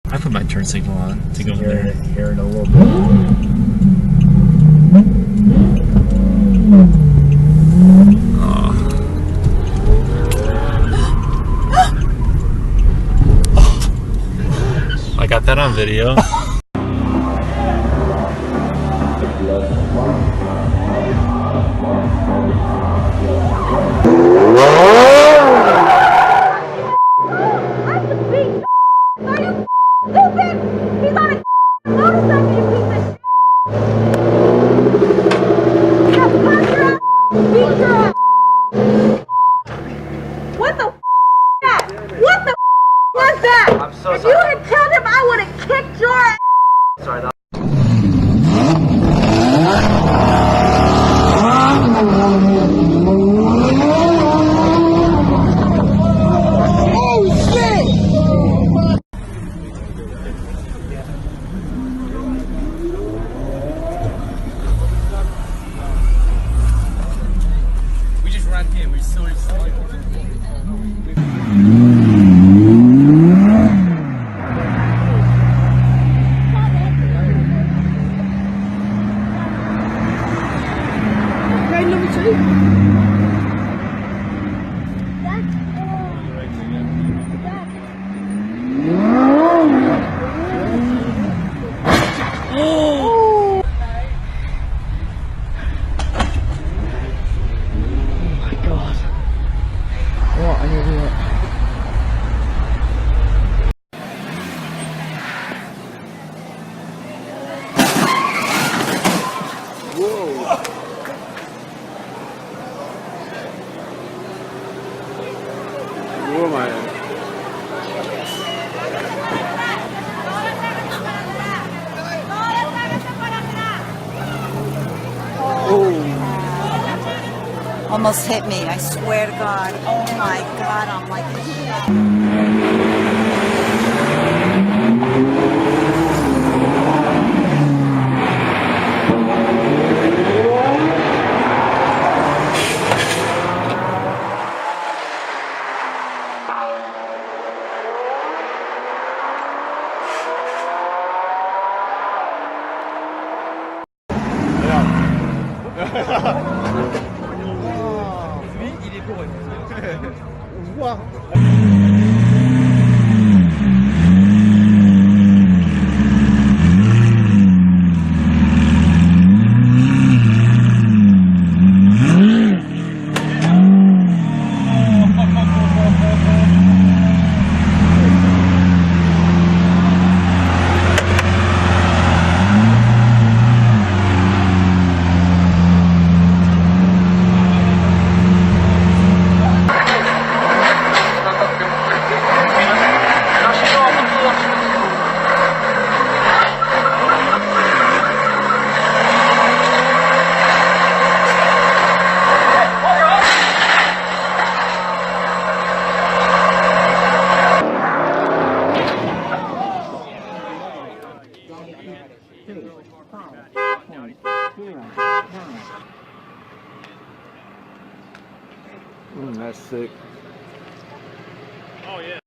I put my turn signal on to go there. Here in a little bit. I got that on video. What the that? What the was that? I'm so if sorry. you had killed him, I would have kicked your ass. Sorry, that We just ran here. We're so excited. Grade number 2. what? I need to Who am I? Almost hit me, I swear to God. Oh my God, I'm like, That's sick. Oh yeah.